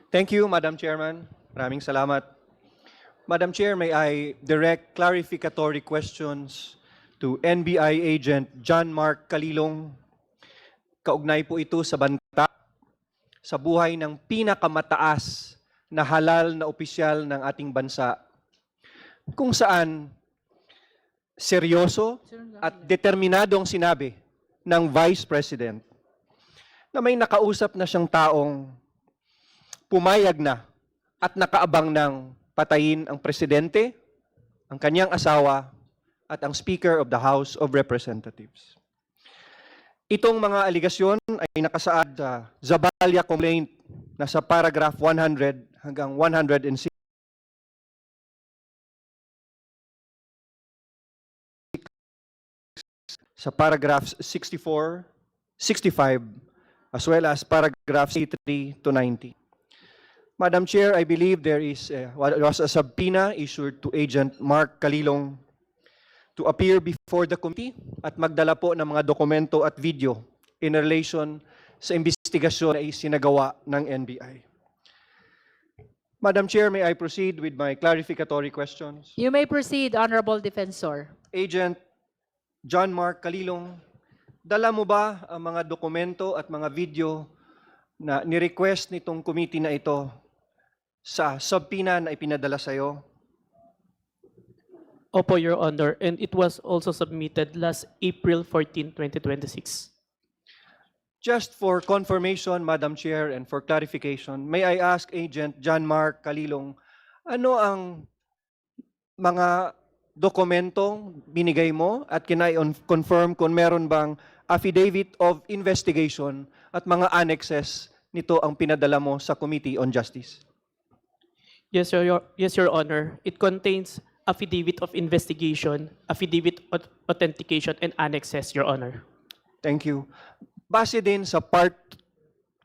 Thank you, Madam Chairman. Maraming salamat. Madam Chair, may I direct clarificatory questions to NBI Agent John Mark Kalilong. Kaugnay po ito sa banta sa buhay ng pinakamataas na halal na opisyal ng ating bansa, kung saan seryoso at determinadong sinabi ng Vice President na may nakausap na siyang taong pumayag na at nakaabang ng patayin ang presidente, ang kanyang asawa, at ang Speaker of the House of Representatives. Itong mga aligasyon ay nakasaad sa Zabalia Complaint na sa paragraph 100 hanggang 106 sa paragraphs 64, 65, as well as paragraphs 83 to 90. Madam Chair, I believe there was a subpoena issued to Agent Mark Kalilong to appear before the committee at magdala po ng mga dokumento at video in relation sa investigasyon na isinagawa ng NBI. Madam Chair, may I proceed with my clarificatory questions? You may proceed, Honorable Defensor. Agent John Mark Kalilong, dala mo ba ang mga dokumento at mga video na ni-request nitong committee na ito sa subpoena na ipinadala sa iyo? Opo, Your Honor, and it was also submitted last April 14, 2026. Just for confirmation, Madam Chair, and for clarification, may I ask Agent John Mark Kalilong, ano ang mga dokumentong binigay mo at can I confirm kung meron bang affidavit of investigation at mga annexes nito ang pinadala mo sa Committee on Justice? Yes, Your Honor. It contains affidavit of investigation, affidavit of authentication, and annexes, Your Honor. Thank you. Base din sa Part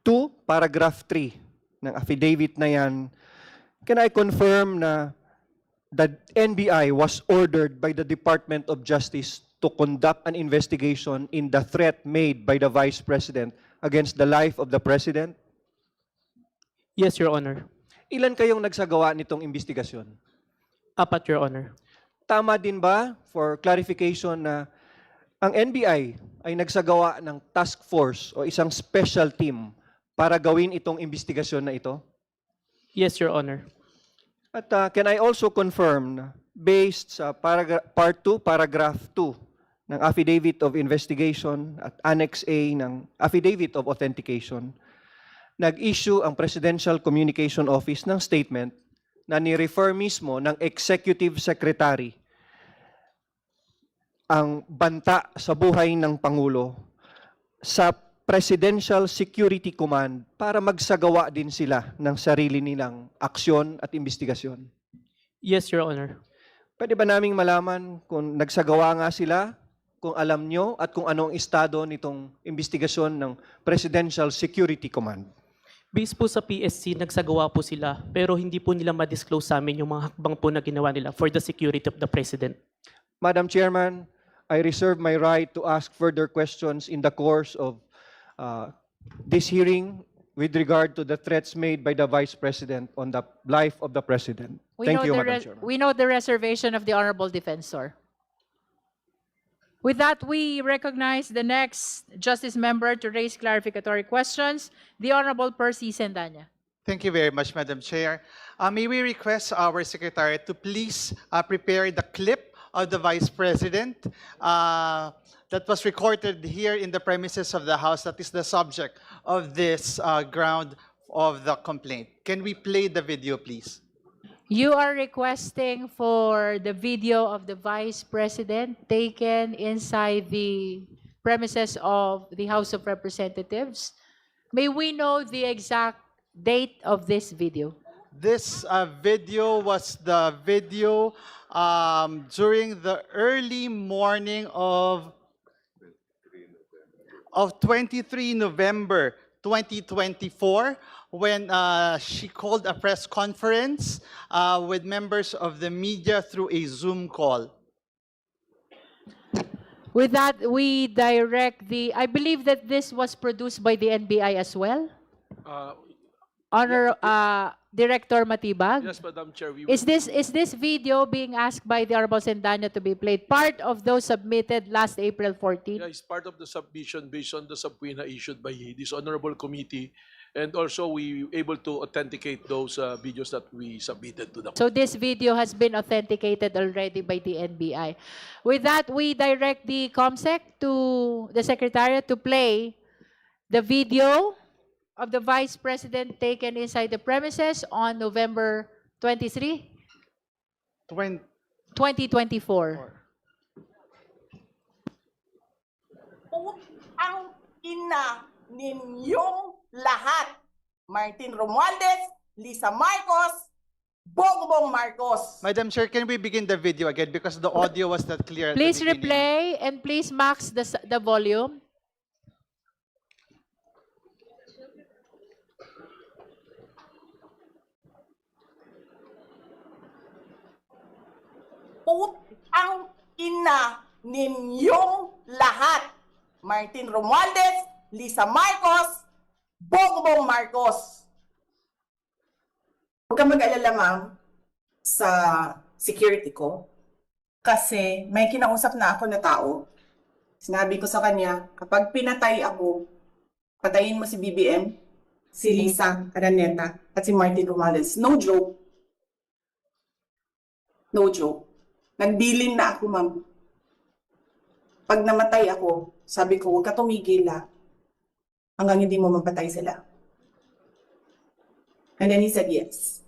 2, Paragraph 3 ng affidavit na yan, can I confirm na the NBI was ordered by the Department of Justice to conduct an investigation in the threat made by the Vice President against the life of the President? Yes, Your Honor. Ilan kayong nagsagawa nitong investigasyon? Apat, Your Honor. Tama din ba, for clarification, na ang NBI ay nagsagawa ng task force o isang special team para gawin itong investigasyon na ito? Yes, Your Honor. At can I also confirm na based sa Part 2, Paragraph 2 ng Affidavit of Investigation at Annex A ng Affidavit of Authentication, nag-issue ang Presidential Communication Office ng statement na ni-refer mismo ng Executive Secretary ang banta sa buhay ng Pangulo sa Presidential Security Command para magsagawa din sila ng sarili nilang aksyon at investigasyon? Yes, Your Honor. Pwede ba naming malaman kung nagsagawa nga sila, kung alam nyo, at kung anong estado nitong investigasyon ng Presidential Security Command? Based po sa PSC, nagsagawa po sila, pero hindi po nila ma-disclose sa amin yung mga hakbang po na ginawa nila for the security of the President. Madam Chairman, I reserve my right to ask further questions in the course of this hearing with regard to the threats made by the Vice President on the life of the President. Thank you, Madam Chairman. We know the reservation of the Honorable Defensor. With that, we recognize the next Justice Member to raise clarificatory questions, the Honorable Percy Sendanya. Thank you very much, Madam Chair. May we request our Secretary to please prepare the clip of the Vice President that was recorded here in the premises of the House that is the subject of this ground of the complaint. Can we play the video, please? You are requesting for the video of the Vice President taken inside the premises of the House of Representatives. May we know the exact date of this video? This video was the video during the early morning of 23 November 2024 when she called a press conference with members of the media through a Zoom call. With that, we direct I believe that this was produced by the NBI as well. Director Matibag? Yes, Madam Chair, we Is this video being asked by the Honorable Sendanya to be played part of those submitted last April 14? yeah, it's part of the submission based on the subpoena issued by this honorable committee, and also we able to authenticate those videos that we submitted to the. So this video has been authenticated already by the NBI. With that, we direct the COMSEC to the Secretariat to play the video of the Vice President taken inside the premises on November 23, 2024. Ang ina ninyong lahat. Martin Romualdez, Lisa Marcos, Bongbong Marcos. Madam Chair, can we begin the video again because the audio was not clear at Please the beginning. replay and please max the volume. Ang ina ninyong lahat. Martin Romualdez, Lisa Marcos, Bongbong Marcos. Huwag kang mag-alala, ma'am, sa security ko. Kasi may kinausap na ako na tao. Sinabi ko sa kanya, kapag pinatay ako, patayin mo si BBM, si Lisa Araneta, at si Martin Romualdez. No joke. No joke. Nagbilin na ako, ma'am. Pag namatay ako, sabi ko, huwag ka tumigil hanggang hindi mo mapatay sila. And then he said yes.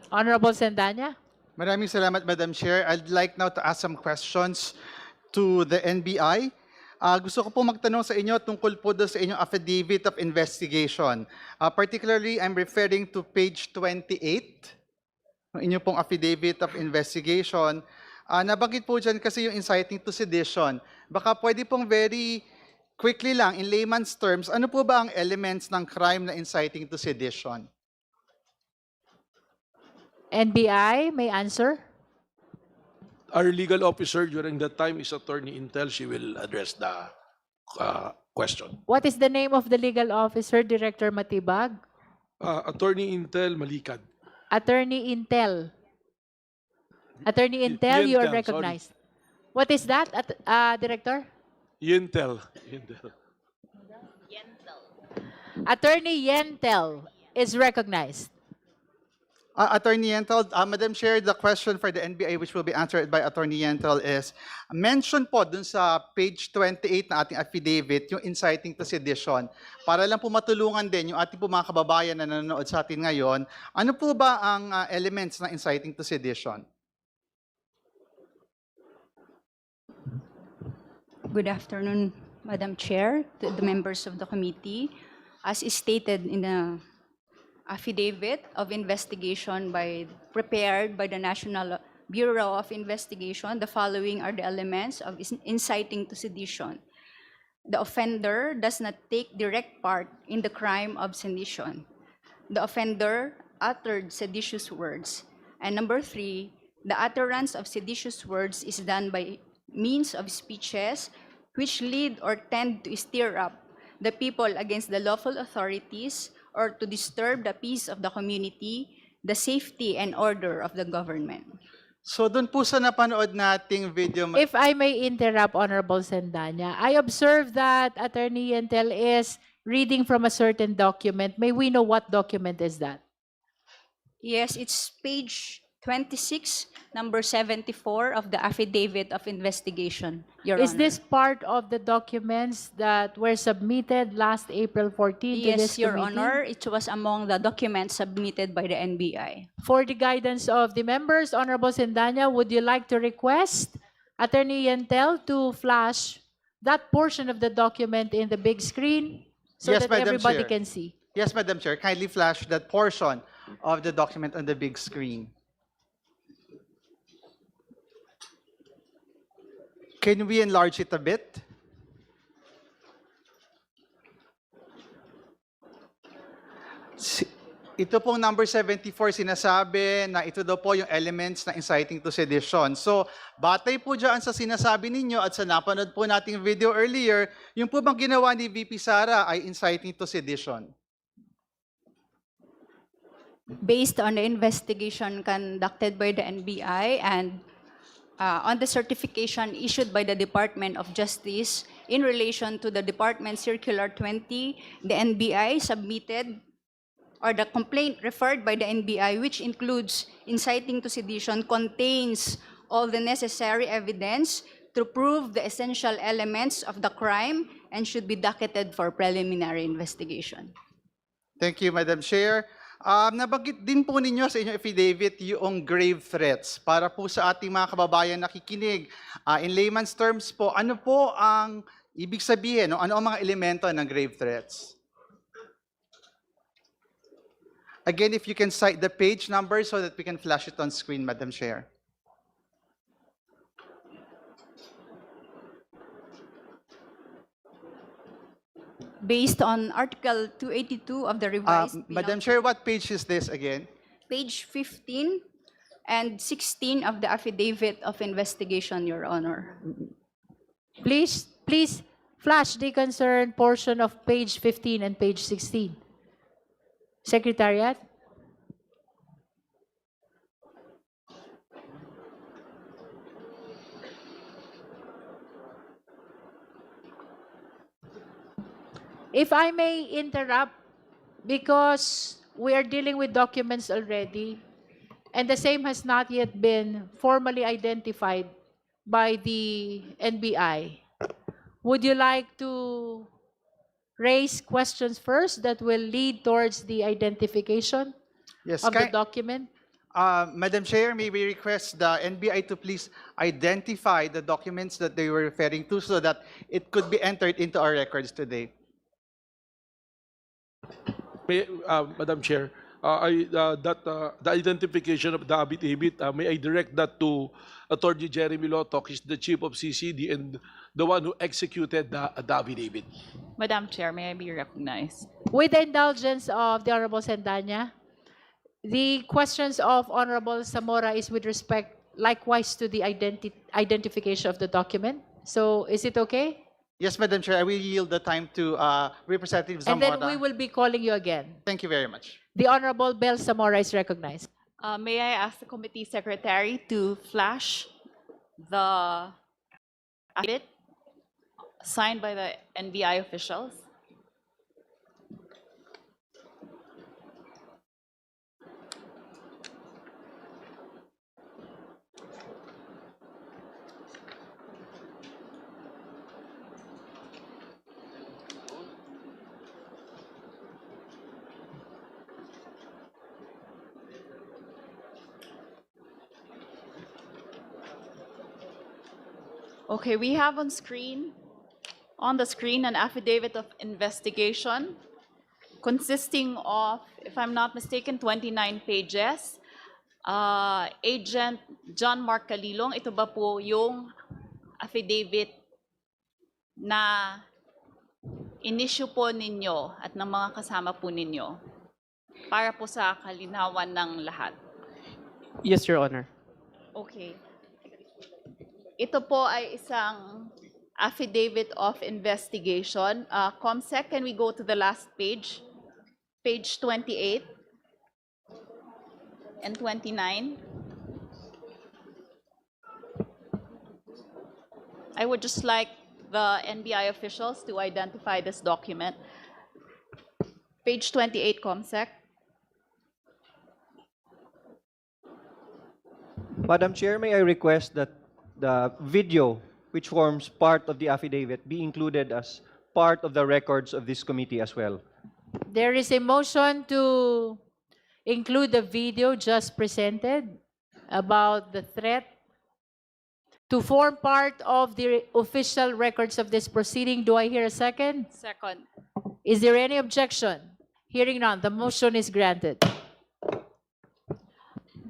Honorable Sendanya. Maraming salamat, Madam Chair. I'd like now to ask some questions to the NBI. Gusto ko po magtanong sa inyo tungkol po doon sa inyong affidavit of investigation. Particularly, I'm referring to page 28, ng inyong pong affidavit of investigation. Nabanggit po dyan kasi yung inciting to sedition. Baka pwede pong very quickly lang, in layman's terms, ano po ba ang elements ng crime na inciting to sedition? NBI may answer. Our legal officer during that time is Attorney Intel. She will address the question. What is the name of the legal officer, Director Matibag? Attorney Intel Malikad. Attorney Intel. Attorney Intel, you are Yentel, recognized. What is that, Director? Yentel. Attorney Yentel is recognized. Attorney Yentel, Madam Chair, the question for the NBI which will be answered by Attorney Yentel is, mention po dun sa page 28 na ating affidavit, yung inciting to sedition. Para lang po matulungan din yung ating po mga kababayan na nanonood sa atin ngayon, ano po ba ang elements ng inciting to sedition? Good afternoon, Madam Chair, to the members of the committee. As is stated in the affidavit of investigation prepared by the National Bureau of Investigation, the following are the elements of inciting to sedition. The offender does not take direct part in the crime of sedition. The offender uttered seditious words. And number 3, the utterance of seditious words is done by means of speeches which lead or tend to stir up the people against the lawful authorities or to disturb the peace of the community, the safety and order of the government. So dun po sa napanood nating video, If I may interrupt, Honorable Sendanya, I observe that Attorney Yentel is reading from a certain document. May we know what document is that? Yes, it's page 26, number 74 of the affidavit of investigation, Your Is Honor. this part of the documents that were submitted last April 14 to this Yes, Your committee? Honor, it was among the documents submitted by the NBI. For the guidance of the members, Honorable Sendanya, would you like to request Attorney Yentel to flash that portion of the document in the big screen so Yes, that Madam everybody Chair. can see? Yes, Madam Chair, kindly flash that portion of the document on the big screen. Can we enlarge it a bit? Ito pong number 74 sinasabi na ito daw po yung elements na inciting to sedition. So, batay po dyan sa sinasabi ninyo at sa napanood po nating video earlier, yung po bang ginawa ni VP Sara ay inciting to sedition? Based on the investigation conducted by the NBI and on the certification issued by the Department of Justice in relation to the Department Circular 20, the NBI submitted, or the complaint referred by the NBI, which includes inciting to sedition, contains all the necessary evidence to prove the essential elements of the crime and should be docketed for preliminary investigation. Thank you, Madam Chair. Nabanggit din po ninyo sa inyong affidavit yung grave threats. Para po sa ating mga kababayan nakikinig, in layman's terms po, ano po ang ibig sabihin, no? Ano ang mga elemento ng grave threats? Again, if you can cite the page number so that we can flash it on screen, Madam Chair. Based on Article 282 of the revised Madam Chair, what page is this again? page 15 and 16 of the affidavit of investigation, Your Honor. Please flash the concerned portion of page 15 and page 16. Secretariat? If I may interrupt, because we are dealing with documents already, and the same has not yet been formally identified by the NBI. Would you like to raise questions first that will lead towards the identification Yes, of the document? Madam Chair, may we request the NBI to please identify the documents that they were referring to so that it could be entered into our records today. Madam Chair, the identification of the affidavit, may I direct that to Attorney Jeremy Lotok, he's the chief of CCD and the one who executed the affidavit. Madam Chair, may I be recognized? With the indulgence of the Honorable Sendanya, the questions of Honorable Zamora is with respect likewise to the identification of the document. So is it okay? Yes, Madam Chair, I will yield the time to Representative And Zamora. then we will be calling you again. Thank you very much. The Honorable Bel Zamora is recognized. May I ask the committee secretary to flash the affidavit signed by the NBI officials? Okay, we have on the screen an affidavit of investigation consisting of, if I'm not mistaken, 29 pages. Agent John Mark Calilong, ito ba po yung affidavit na in-issue po ninyo at ng mga kasama po ninyo para po sa kalinawan ng lahat? Yes, Your Honor. Okay. Ito po ay isang affidavit of investigation. Comsec, can we go to the last page? Page 28 and 29. I would just like the NBI officials to identify this document. Page 28, Comsec. Madam Chair, may I request that the video which forms part of the affidavit be included as part of the records of this committee as well? There is a motion to include the video just presented about the threat to form part of the official records of this proceeding. Do I hear a second? Second. Is there any objection? Hearing none, the motion is granted.